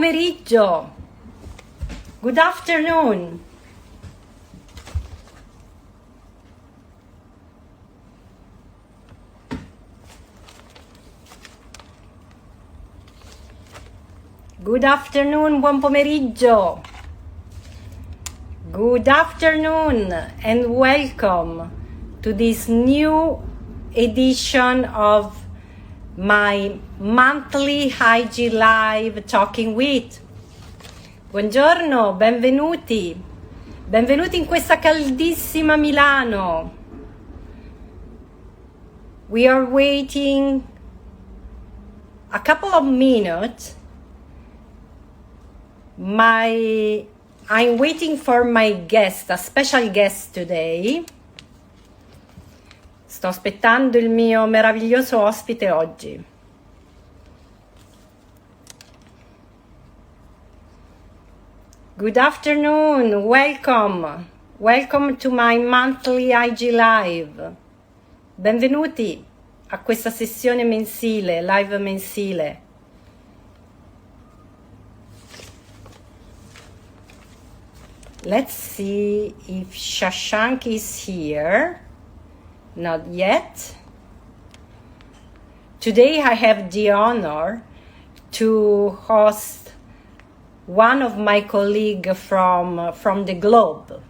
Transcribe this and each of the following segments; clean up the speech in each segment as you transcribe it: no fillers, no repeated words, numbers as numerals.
pomeriggio. Good afternoon. Good afternoon, buon pomeriggio. Good afternoon and welcome to this new edition of my monthly IG Live Talking With. Buongiorno, benvenuti. Benvenuti in questa caldissima Milano. We are waiting a couple of minutes. I'm waiting for my guest, a special guest today. Sto aspettando il mio meraviglioso ospite oggi. Good afternoon, welcome. Welcome to my monthly IG Live. Benvenuti a questa sessione mensile, live mensile. Let's see if Shashank is here. Not yet. Today I have the honor to host one of my colleagues from the globe,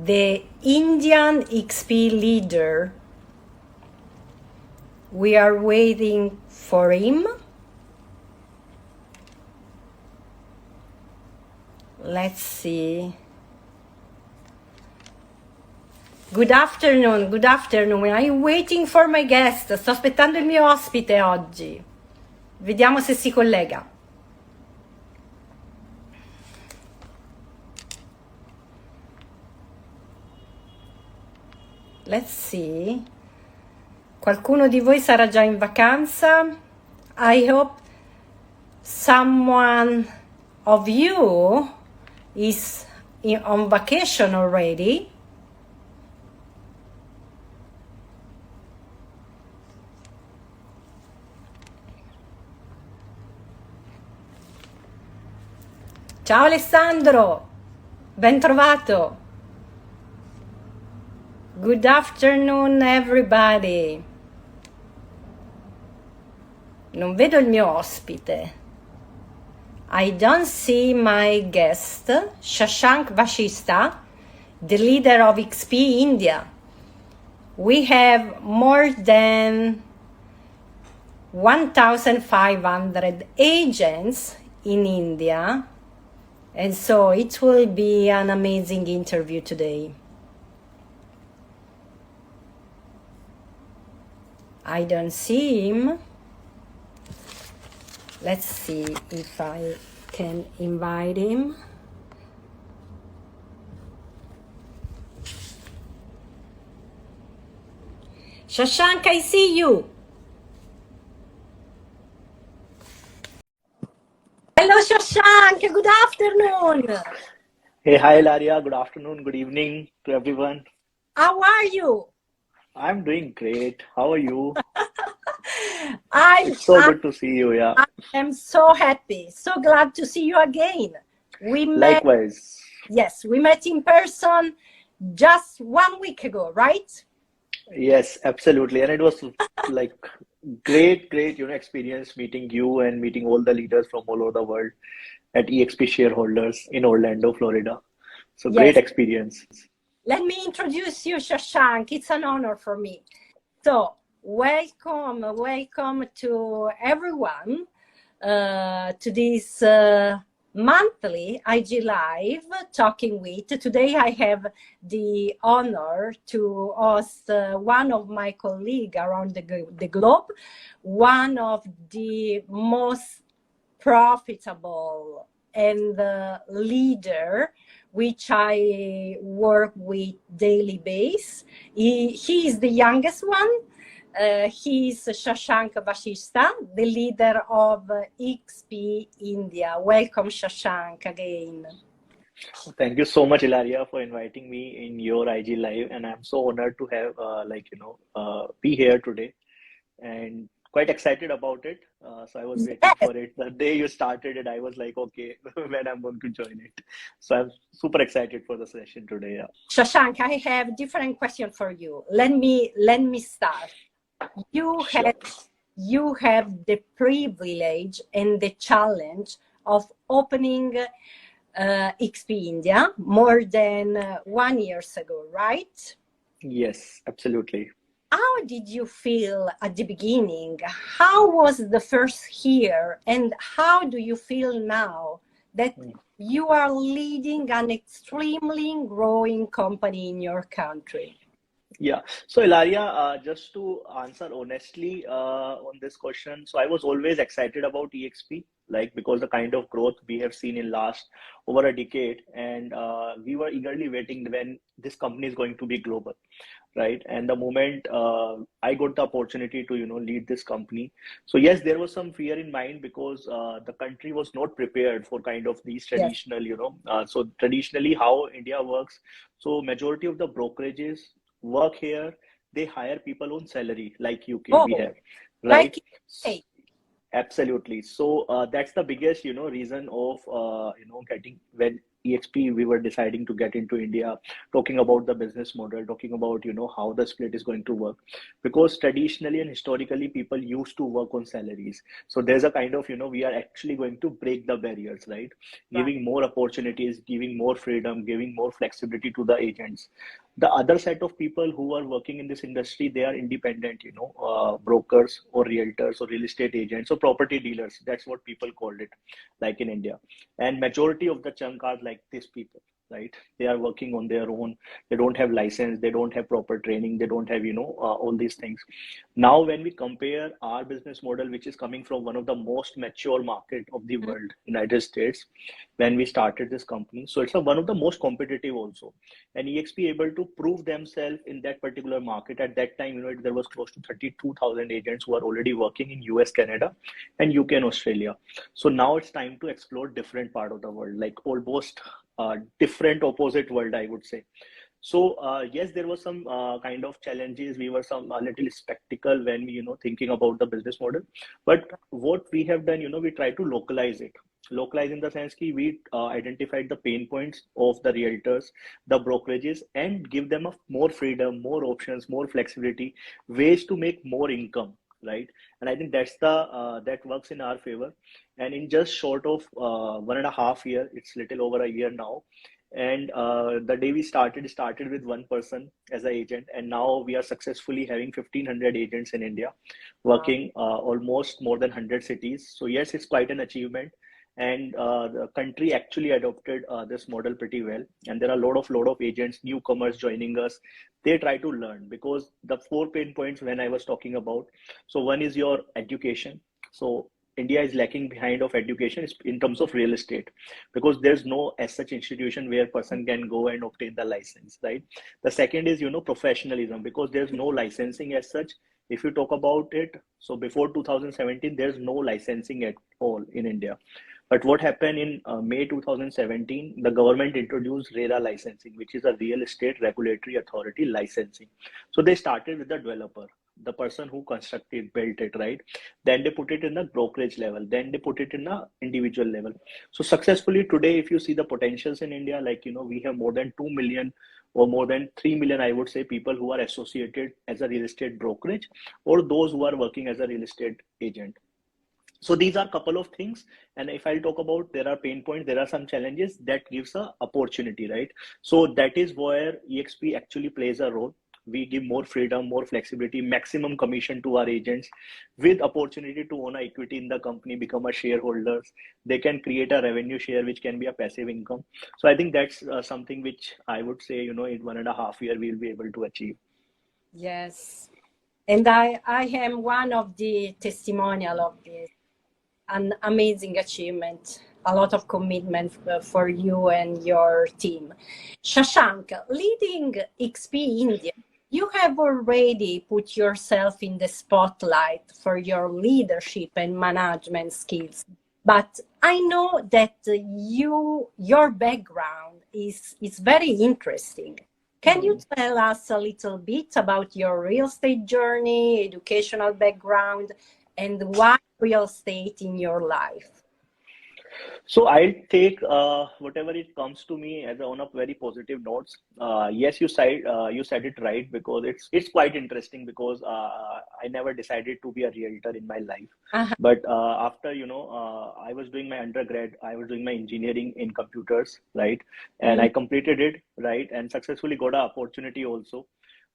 the Indian XP leader. We are waiting for him. Let's see. Good afternoon, good afternoon. I'm waiting for my guest. Sto aspettando il mio ospite oggi. Vediamo se si collega. Let's see. Qualcuno di voi sarà già in vacanza? I hope someone of you is on vacation already. Ciao Alessandro, ben trovato. Good afternoon everybody. Non vedo il mio ospite. I don't see my guest, Shashank Vashishtha, the leader of XP India. We have more than 1,500 agents in India, and so it will be an amazing interview today. I don't see him. Let's see if I can invite him. Shashank, I see you. Hello, Shashank. Good afternoon. Hey, hi, Ilaria. Good afternoon, good evening to everyone. How are you? I'm doing great. How are you? It's so good to see you, yeah. I am so happy, so glad to see you again. We met, Likewise. yes, we met in person just 1 week ago, right? Yes, absolutely. And it was like great, experience meeting you and meeting all the leaders from all over the world at EXP shareholders in Orlando, Florida. So Yes. great experience. Let me introduce you, Shashank. It's an honor for me. So, welcome to everyone to this monthly IG Live Talking With. Today I have the honor to host one of my colleagues around the globe, one of the most profitable and leader which I work with daily base. He is the youngest one. He is Shashank Vashishtha, the leader of XP India. Welcome, Shashank, again. Thank you so much, Ilaria, for inviting me in your IG Live. And I'm so honored to have, be here today. And quite excited about it. So I was waiting Yes. for it. The day you started it, I was like, okay, when I'm going to join it. So I'm super excited for the session today. Yeah. Shashank, I have different question for you. Let me start. You Sure. have the privilege and the challenge of opening XP India more than 1 year ago, right? Yes, absolutely. How did you feel at the beginning? How was the first year? And how do you feel now that you are leading an extremely growing company in your country? Yeah. So Ilaria, just to answer honestly on this question, so I was always excited about EXP, like because the kind of growth we have seen in last over a decade, and we were eagerly waiting when this company is going to be global, right? And the moment I got the opportunity to lead this company, so yes, there was some fear in mind because the country was not prepared for kind of these Yes. traditional, so traditionally how India works. So majority of the brokerages work here, they hire people on salary like UK we Oh, have, right? like, hey, Absolutely. So that's the biggest, reason of getting when EXP we were deciding to get into India, talking about the business model, talking about how the split is going to work, because traditionally and historically people used to work on salaries. So there's a kind of we are actually going to break the barriers, right? right. Giving more opportunities, giving more freedom, giving more flexibility to the agents. The other set of people who are working in this industry, they are independent, brokers or realtors or real estate agents or property dealers. That's what people called it, like in India. And majority of the chunk are like these people, right? They are working on their own. They don't have license. They don't have proper training. They don't have, all these things. Now, when we compare our business model, which is coming from one of the most mature market of the world, United States, when we started this company, so it's one of the most competitive also, and EXP able to prove themselves in that particular market. At that time, there was close to 32,000 agents who are already working in US, Canada, and UK and Australia. So now it's time to explore different part of the world, like almost different opposite world, I would say. So yes, there was some kind of challenges. We were some a little skeptical when we, thinking about the business model. But what we have done, we try to localize it. Localize in the sense that we identified the pain points of the realtors, the brokerages, and give them a more freedom, more options, more flexibility, ways to make more income, right? And I think that's the that works in our favor. And in just short of 1.5 year, it's little over a year now, and the day we started with one person as an agent, and now we are successfully having 1,500 agents in India, Wow. working almost more than 100 cities. So yes, it's quite an achievement, and the country actually adopted this model pretty well. And there are a lot of agents, newcomers joining us. They try to learn because the four pain points when I was talking about. So one is your education. So India is lacking behind of education in terms of real estate, because there's no as such institution where person can go and obtain the license, right? The second is professionalism, because there's no licensing as such. If you talk about it, so before 2017 there's no licensing at all in India. But what happened in May 2017, the government introduced RERA licensing, which is a real estate regulatory authority licensing. So they started with the developer, the person who constructed, built it, right? Then they put it in the brokerage level. Then they put it in the individual level. So successfully today, if you see the potentials in India, like, we have more than 2 million or more than 3 million, I would say, people who are associated as a real estate brokerage, or those who are working as a real estate agent. So these are a couple of things. And if I'll talk about, there are pain points, there are some challenges that gives a opportunity, right? So that is where EXP actually plays a role. We give more freedom, more flexibility, maximum commission to our agents, with opportunity to own equity in the company, become a shareholders. They can create a revenue share, which can be a passive income. So I think that's something which I would say, in 1.5 years, we'll be able to achieve. Yes. And I am one of the testimonial of this. An amazing achievement, a lot of commitment for you and your team. Shashank, leading XP India, you have already put yourself in the spotlight for your leadership and management skills. But I know that your background is very interesting. Can you tell us a little bit about your real estate journey, educational background, and why real estate in your life? So I'll take whatever it comes to me as on a very positive notes. Yes, you said it right, because it's quite interesting, because I never decided to be a realtor in my life. Uh-huh. But after I was doing my undergrad, I was doing my engineering in computers, right? And I completed it, right, and successfully got an opportunity also.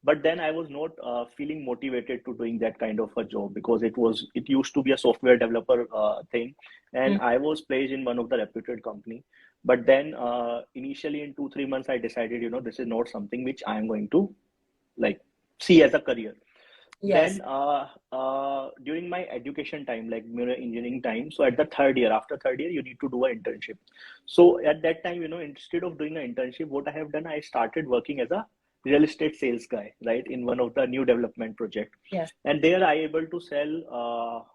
But then I was not feeling motivated to doing that kind of a job, because it used to be a software developer thing, and I was placed in one of the reputed company. But then initially in 2 3 months I decided, this is not something which I am going to like see as a career. Yes. Then during my education time, like engineering time, so at the third year, after third year, you need to do an internship. So at that time, instead of doing an internship, what I have done, I started working as a real estate sales guy, right, in one of the new development project. Yes. And there I able to sell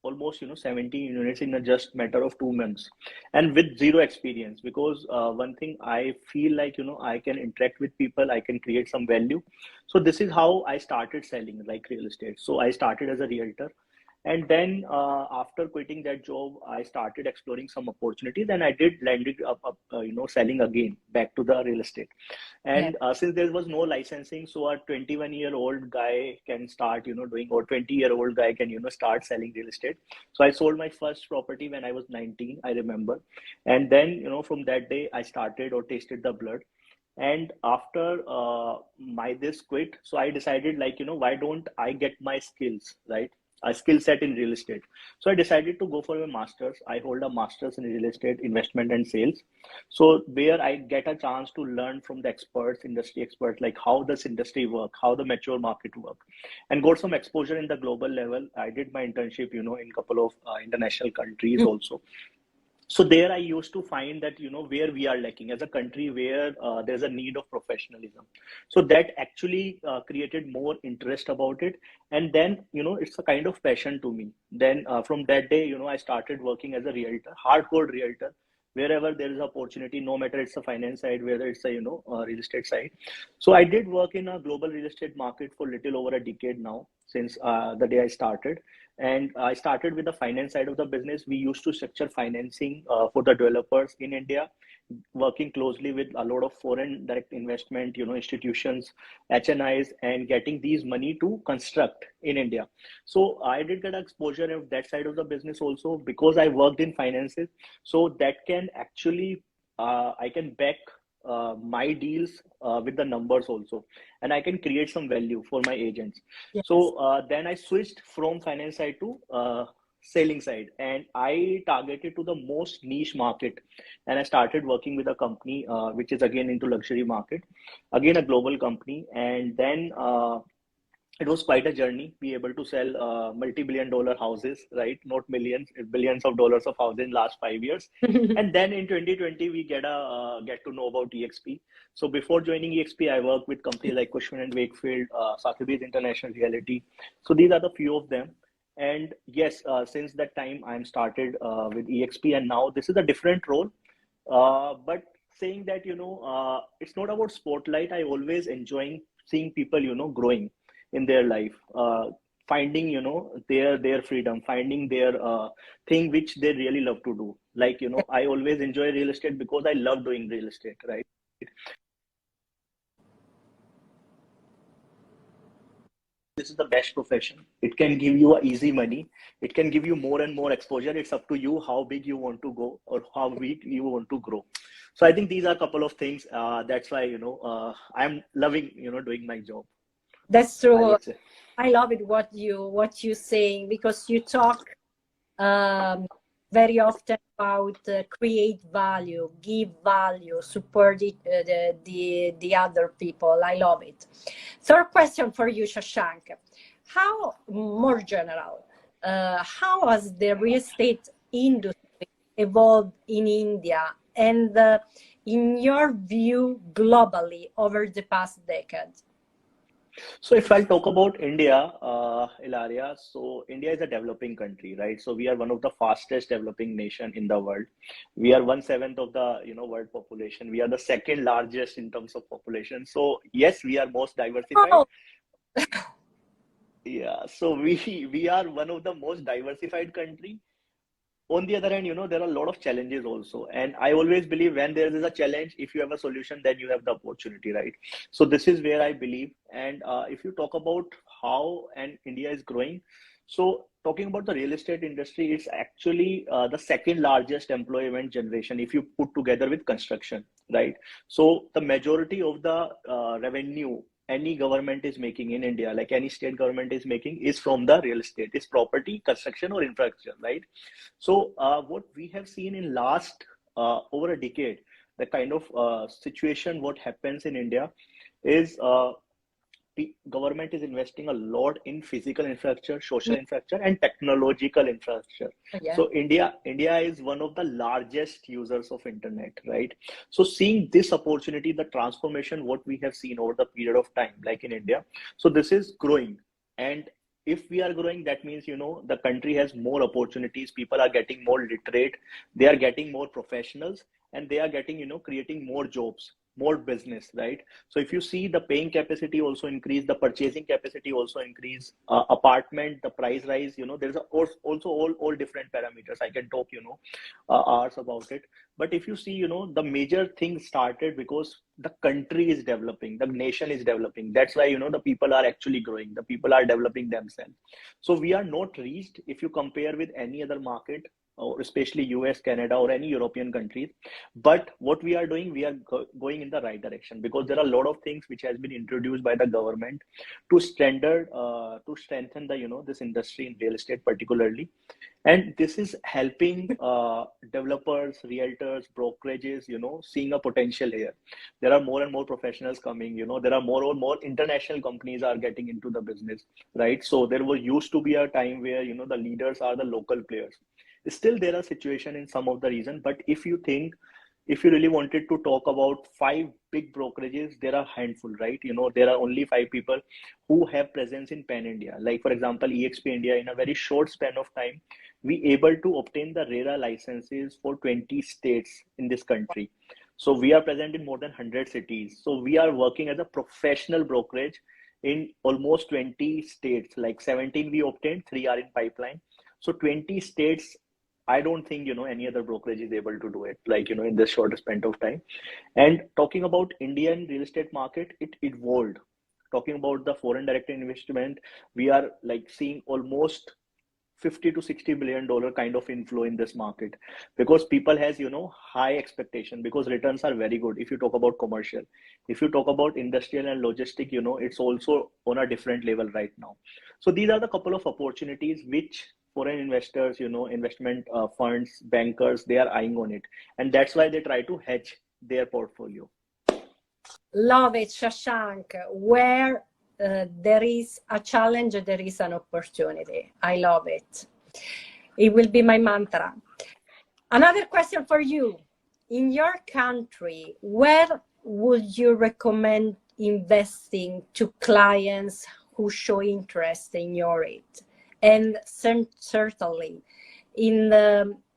almost 70 units in a just matter of 2 months, and with zero experience, because one thing I feel like, I can interact with people, I can create some value. So this is how I started selling like real estate. So I started as a realtor, and then after quitting that job, I started exploring some opportunities, and I did landed up selling again back to the real estate. Yes. And since there was no licensing, so a 21-year-old guy can start, doing, or 20-year-old guy can, start selling real estate. So I sold my first property when I was 19, I remember. And then, from that day, I started or tasted the blood. And after my this quit, so I decided, like, why don't I get my skills, right? A skill set in real estate. So I decided to go for a master's. I hold a master's in real estate investment and sales. So where I get a chance to learn from the experts, industry experts, like how does industry work, how the mature market work, and got some exposure in the global level. I did my internship, in a couple of international countries also. So there I used to find that, where we are lacking as a country, where there's a need of professionalism. So that actually created more interest about it. And then, it's a kind of passion to me. Then from that day, I started working as a realtor, hardcore realtor, wherever there is opportunity, no matter it's a finance side, whether it's a, real estate side. So I did work in a global real estate market for little over a decade now, since the day I started. And I started with the finance side of the business. We used to structure financing for the developers in India, working closely with a lot of foreign direct investment, institutions, HNIs, and getting these money to construct in India. So I did get exposure of that side of the business also, because I worked in finances. So that can actually, I can back my deals with the numbers also, and I can create some value for my agents. Yes. So then I switched from finance side to selling side, and I targeted to the most niche market, and I started working with a company which is again into luxury market, again a global company. And then it was quite a journey, be able to sell multi-billion-dollar houses, right? Not millions, billions of dollars of houses in last 5 years. And then in 2020, we get to know about EXP. So before joining EXP, I worked with companies like Cushman and Wakefield, Sotheby's International Realty. So these are the few of them. And yes, since that time, I'm started with EXP, and now this is a different role. But saying that, it's not about spotlight. I always enjoying seeing people, growing in their life, finding, their freedom, finding their thing which they really love to do. Like, I always enjoy real estate because I love doing real estate, right? This is the best profession. It can give you a easy money. It can give you more and more exposure. It's up to you how big you want to go or how big you want to grow. So I think these are a couple of things. That's why, I'm loving, doing my job. That's I true. would say. I love it what you saying, because you talk very often about create value, give value, support the other people. I love it. Third question for you, Shashank. How, more general, how has the real estate industry evolved in India and in your view globally over the past decade? So if I talk about India, Ilaria, so India is a developing country, right? So we are one of the fastest developing nation in the world. We are 1/7 of the world population. We are the second largest in terms of population. So yes, we are most diversified. Oh. Yeah, so we are one of the most diversified country. On the other hand, there are a lot of challenges also. And I always believe when there is a challenge, if you have a solution, then you have the opportunity, right? So this is where I believe. And if you talk about how and India is growing, so talking about the real estate industry, it's actually the second largest employment generation if you put together with construction, right? So the majority of the revenue any government is making in India, like any state government is making, is from the real estate, is property, construction, or infrastructure, right? So what we have seen in last over a decade, the kind of situation what happens in India is the government is investing a lot in physical infrastructure, social infrastructure, and technological infrastructure. Yeah. So India is one of the largest users of internet, right? So seeing this opportunity, the transformation what we have seen over the period of time, like in India, so this is growing. And if we are growing, that means the country has more opportunities, people are getting more literate, they are getting more professionals, and they are getting creating more jobs, more business, right? So if you see, the paying capacity also increase, the purchasing capacity also increase, apartment, the price rise, there's also all different parameters. I can talk, hours about it. But if you see, the major thing started because the country is developing, the nation is developing. That's why, the people are actually growing, the people are developing themselves. So we are not reached if you compare with any other market, or especially US, Canada, or any European countries. But what we are doing, we are going in the right direction, because there are a lot of things which has been introduced by the government to strengthen the this industry in real estate particularly. And this is helping developers, realtors, brokerages, seeing a potential here. There are more and more professionals coming, there are more and more international companies are getting into the business, right? So there was used to be a time where, the leaders are the local players. Still, there are situations in some of the region, but if you really wanted to talk about five big brokerages, there are handful, right? There are only five people who have presence in pan India. Like for example, EXP India, in a very short span of time, we able to obtain the RERA licenses for 20 states in this country. So we are present in more than 100 cities. So we are working as a professional brokerage in almost 20 states. Like 17 we obtained, 3 are in pipeline. So 20 states, I don't think, any other brokerage is able to do it, like, in this short span of time. And talking about Indian real estate market, it evolved. Talking about the foreign direct investment, we are like seeing almost 50 to 60 billion dollar kind of inflow in this market, because people has, high expectation, because returns are very good. If you talk about commercial, if you talk about industrial and logistic, it's also on a different level right now. So these are the couple of opportunities which foreign investors, investment funds, bankers, they are eyeing on it, and that's why they try to hedge their portfolio. Love it, Shashank. Where there is a challenge, there is an opportunity. I love it. It will be my mantra. Another question for you. In your country, where would you recommend investing to clients who show interest in your it? And certainly, in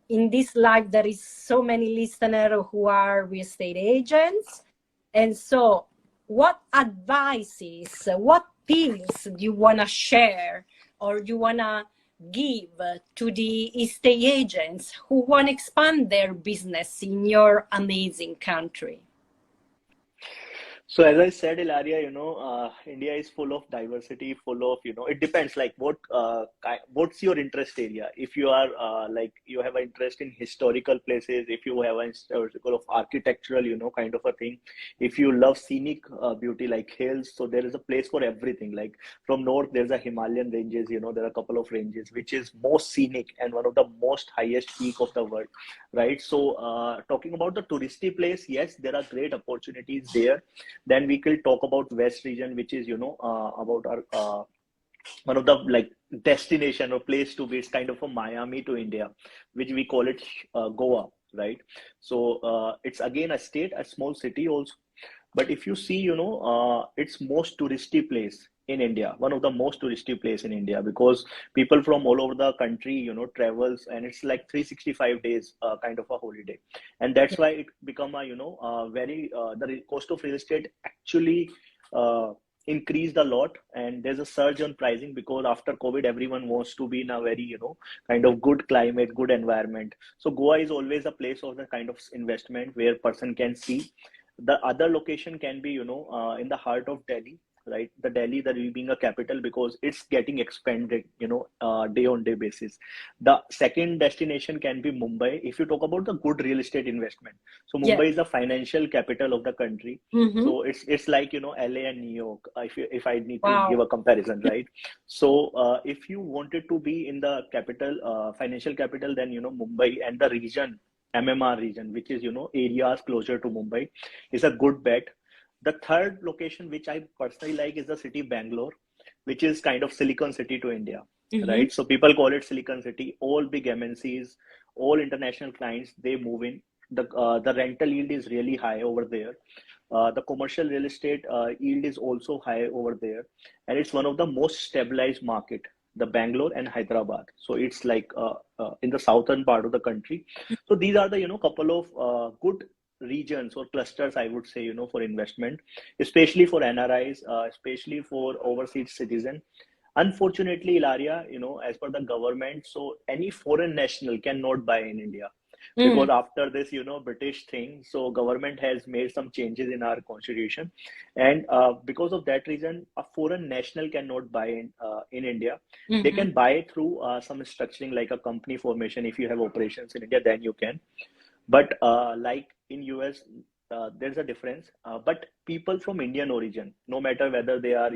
this life, there is so many listeners who are real estate agents. And so what advices, what pills do you want to share or you want to give to the estate agents who want to expand their business in your amazing country? So as I said, Ilaria, India is full of diversity, full of, it depends like what's your interest area. If you are like you have an interest in historical places, if you have an historical of architectural, kind of a thing. If you love scenic beauty like hills, so there is a place for everything. Like from north, there's a Himalayan ranges, there are a couple of ranges, which is most scenic and one of the most highest peak of the world, right? So talking about the touristy place, yes, there are great opportunities there. Then we could talk about West region, which is, about our one of the like destination or place to be. It's kind of a Miami to India, which we call it Goa, right? So it's again a state, a small city also. But if you see, it's most touristy place in India, one of the most touristy place in India, because people from all over the country, travels, and it's like 365 days kind of a holiday. And that's why it become a, very, the cost of real estate actually increased a lot, and there's a surge on pricing because after COVID, everyone wants to be in a very, kind of good climate, good environment. So Goa is always a place of the kind of investment where person can see. The other location can be, in the heart of Delhi, right? The Delhi, the being a capital, because it's getting expanded, day on day basis. The second destination can be Mumbai. If you talk about the good real estate investment, so Yeah. Mumbai is the financial capital of the country. So it's like, LA and New York, if I need to give a comparison, right? So if you wanted to be in the capital, financial capital, then Mumbai and the region, MMR region, which is areas closer to Mumbai, is a good bet. The third location, which I personally like, is the city Bangalore, which is kind of Silicon City to India, right? So people call it Silicon City. All big MNCs, all international clients, they move in. The rental yield is really high over there. The commercial real estate yield is also high over there, and it's one of the most stabilized market, the Bangalore and Hyderabad. So it's like in the southern part of the country. So these are the couple of good regions or clusters, I would say, for investment, especially for NRIs, especially for overseas citizen. Unfortunately, Ilaria, as per the government, so any foreign national cannot buy in India. Because after this, British thing, so government has made some changes in our constitution, and because of that reason, a foreign national cannot buy in India. They can buy through some structuring like a company formation. If you have operations in India, then you can. But like in US, there's a difference. But people from Indian origin, no matter whether they are,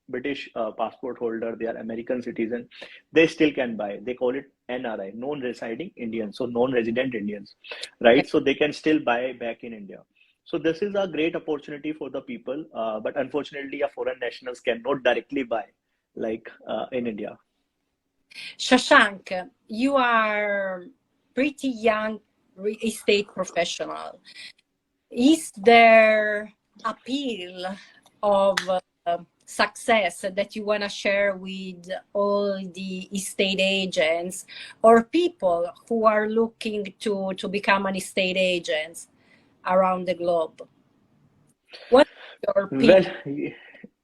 British passport holder, they are American citizen, they still can buy. They call it NRI, non-residing Indians, so non-resident Indians, right? So they can still buy back in India. So this is a great opportunity for the people, but unfortunately, foreign nationals cannot directly buy like in India. Shashank, you are pretty young real estate professional. Is there appeal of success that you want to share with all the estate agents or people who are looking to become an estate agent around the globe? What is your pitch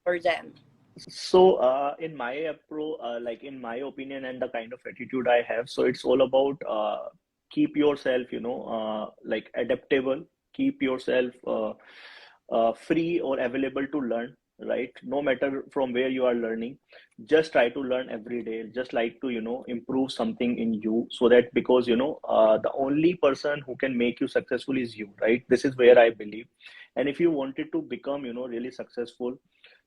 for them? So in my approach, like in my opinion and the kind of attitude I have, so it's all about keep yourself, like adaptable, keep yourself free or available to learn, right? No matter from where you are learning, just try to learn every day. Just like to, improve something in you, so that because, the only person who can make you successful is you, right? This is where I believe. And if you wanted to become, really successful,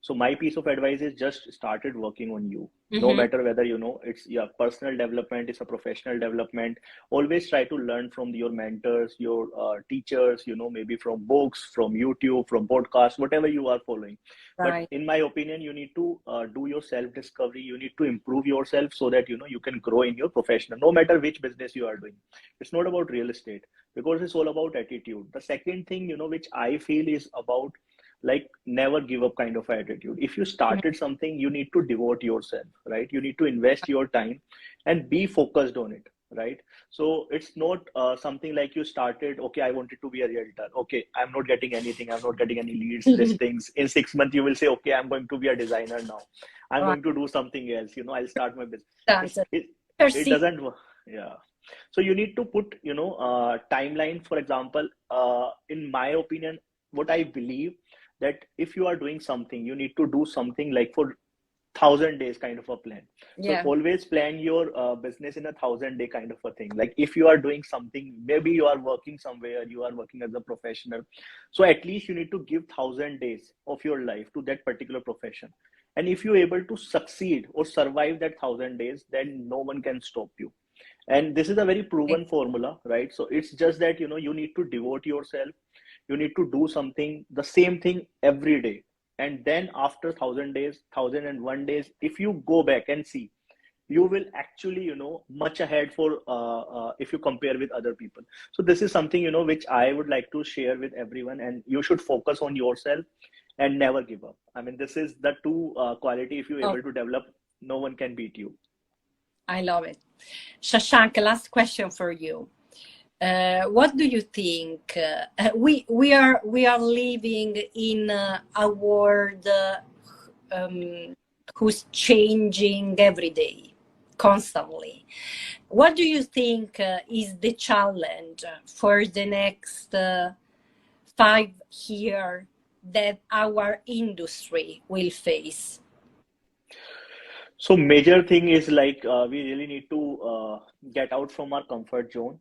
so my piece of advice is just started working on you. No matter whether, it's your personal development, it's a professional development. Always try to learn from your mentors, your teachers, maybe from books, from YouTube, from podcasts, whatever you are following. Right. But in my opinion, you need to do your self-discovery. You need to improve yourself so that, you can grow in your professional, no matter which business you are doing. It's not about real estate, because it's all about attitude. The second thing, which I feel is about like never give up kind of attitude. If you started something, you need to devote yourself, right? You need to invest your time and be focused on it, right? So it's not something like you started, okay, I wanted to be a realtor, okay, I'm not getting anything, I'm not getting any leads, listings. In 6 months you will say, okay, I'm going to be a designer now, I'm going to do something else, I'll start my business. It doesn't work. Yeah. So you need to put, timeline. For example, in my opinion, what I believe, that if you are doing something, you need to do something like for 1,000 days kind of a plan. So always plan your business in 1,000-day kind of a thing. Like if you are doing something, maybe you are working somewhere, you are working as a professional. So at least you need to give 1,000 days of your life to that particular profession. And if you're able to succeed or survive that 1,000 days, then no one can stop you. And this is a very proven formula, right? So it's just that, you need to devote yourself. You need to do something, the same thing every day. And then after 1,000 days, 1,001 days, if you go back and see, you will actually, much ahead for, if you compare with other people. So this is something, which I would like to share with everyone, and you should focus on yourself and never give up. I mean, this is the two quality. If you're able to develop, no one can beat you. I love it. Shashank, last question for you. What do you think? We are living in a world who's changing every day, constantly. What do you think is the challenge for the next 5 years that our industry will face? So major thing is like we really need to get out from our comfort zone,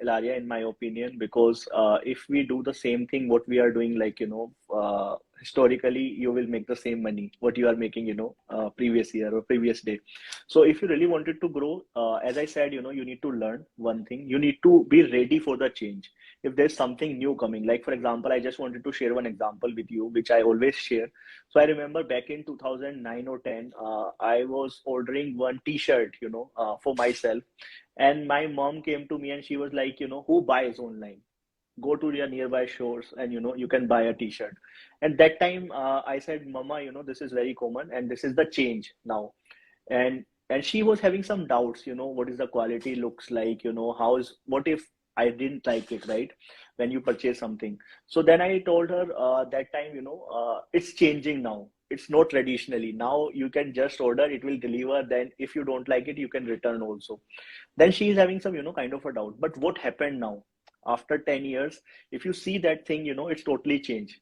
Ilaria, in my opinion, because if we do the same thing what we are doing, like historically, you will make the same money what you are making, previous year or previous day. So if you really wanted to grow, as I said, you need to learn one thing. You need to be ready for the change. If there's something new coming, like for example, I just wanted to share one example with you, which I always share. So I remember back in 2009 or 10, I was ordering one T-shirt, for myself, and my mom came to me and she was like, who buys online? Go to your nearby stores and you can buy a T-shirt. And that time, I said, Mama, this is very common and this is the change now. And she was having some doubts, what is the quality looks like, what if I didn't like it, right? When you purchase something. So then I told her that time, it's changing now. It's not traditionally. Now you can just order, it will deliver. Then if you don't like it, you can return also. Then she is having some, kind of a doubt. But what happened now? After 10 years, if you see that thing, it's totally changed.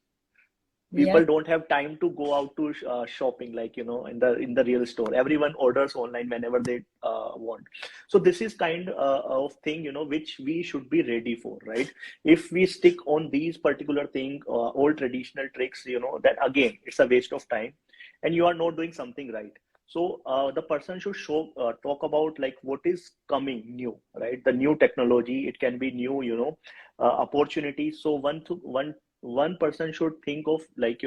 Yeah. People don't have time to go out to shopping, like in the real store. Everyone orders online whenever they want. So this is kind of thing which we should be ready for, right? If we stick on these particular thing, old traditional tricks, then again it's a waste of time and you are not doing something right. So the person should talk about like what is coming new, right? The new technology, it can be new, opportunities. So one person should think of like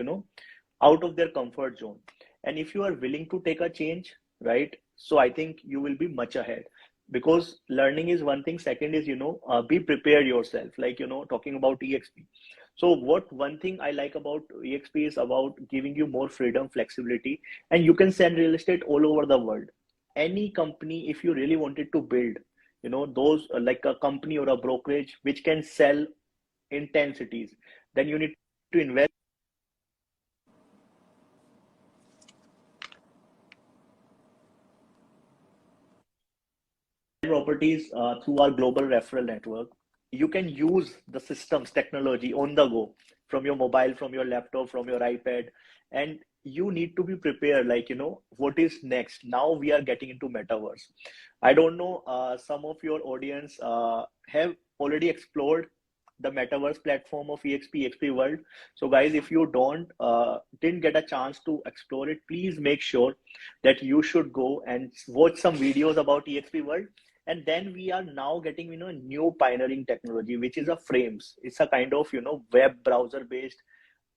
out of their comfort zone. And if you are willing to take a change, right, so I think you will be much ahead, because learning is one thing. Second is be prepared yourself, like talking about EXP. So what one thing I like about EXP is about giving you more freedom, flexibility, and you can sell real estate all over the world. Any company, if you really wanted to build those like a company or a brokerage which can sell in 10 cities, then you need to invest properties through our global referral network. You can use the systems, technology on the go, from your mobile, from your laptop, from your iPad, and you need to be prepared, like what is next. Now we are getting into metaverse. I don't know, some of your audience have already explored the metaverse platform of EXP World. So guys, if you didn't get a chance to explore it, please make sure that you should go and watch some videos about EXP World. And then we are now getting a new pioneering technology, which is a frames. It's a kind of web browser based,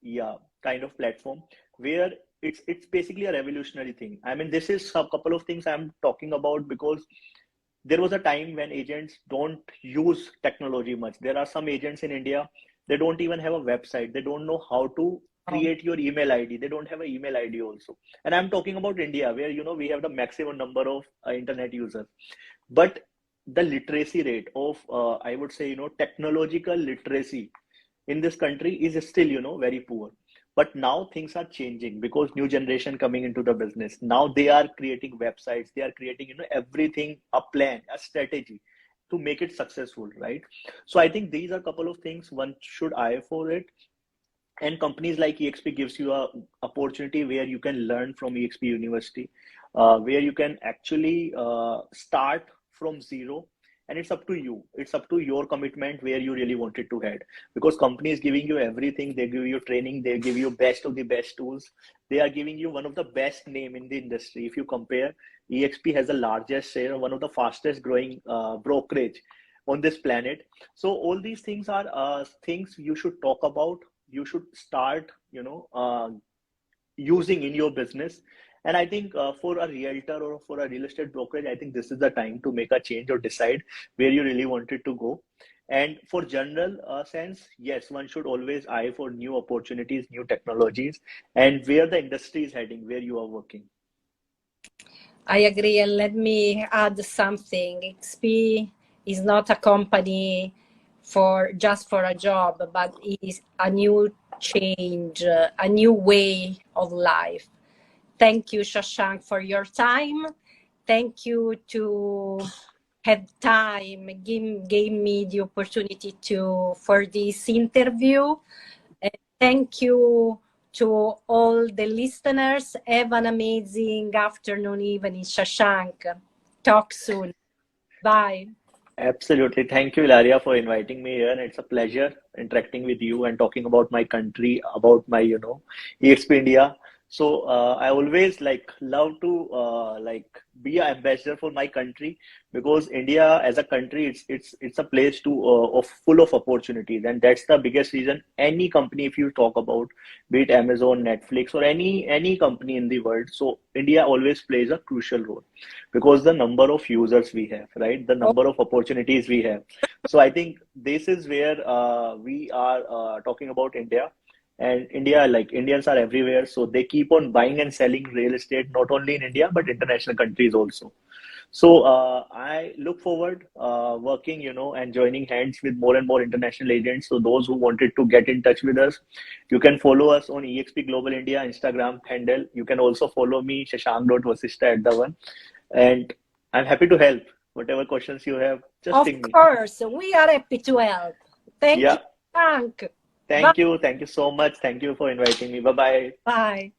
yeah, kind of platform, where it's basically a revolutionary thing. I mean, this is a couple of things I'm talking about because there was a time when agents don't use technology much. There are some agents in India, they don't even have a website. They don't know how to create your email ID. They don't have an email ID also. And I'm talking about India, where we have the maximum number of internet users. But the literacy rate of I would say technological literacy in this country is still very poor. But now things are changing because new generation coming into the business. Now they are creating websites, they are creating everything, a plan, a strategy to make it successful, right? So I think these are a couple of things one should eye for it. And companies like EXP gives you a opportunity where you can learn from EXP University, where you can actually start from zero. And it's up to you. It's up to your commitment where you really wanted to head. Because company is giving you everything. They give you training. They give you best of the best tools. They are giving you one of the best name in the industry. If you compare, EXP has the largest share, one of the fastest growing brokerage on this planet. So all these things are things you should talk about. You should start, using in your business. And I think for a realtor or for a real estate brokerage, I think this is the time to make a change or decide where you really wanted to go. And for general sense, yes, one should always eye for new opportunities, new technologies, and where the industry is heading, where you are working. I agree. And let me add something. is not a company for just for a job, but is a new change, a new way of life. Thank you, Shashank, for your time. Thank you to have time, gave me the opportunity for this interview. Thank you to all the listeners. Have an amazing afternoon, evening, Shashank. Talk soon. Bye. Absolutely. Thank you, Ilaria, for inviting me here. And it's a pleasure interacting with you and talking about my country, about my, EXP India. So I always love to be an ambassador for my country, because India as a country, it's a place of full of opportunities, and that's the biggest reason any company, if you talk about, be it Amazon, Netflix, or any company in the world, so India always plays a crucial role, because the number of users we have, right? The number of opportunities we have. So I think this is where we are talking about India. And India, like Indians are everywhere, so they keep on buying and selling real estate, not only in India, but international countries also. So I look forward working, and joining hands with more and more international agents. So those who wanted to get in touch with us, you can follow us on EXP Global India Instagram handle. You can also follow me, Shashank.Vashishtha at the one. And I'm happy to help. Whatever questions you have, just Of ping me. course, we are happy to help. Thank you, Yeah. Frank. Thank you. Thank you so much. Thank you for inviting me. Bye bye. Bye.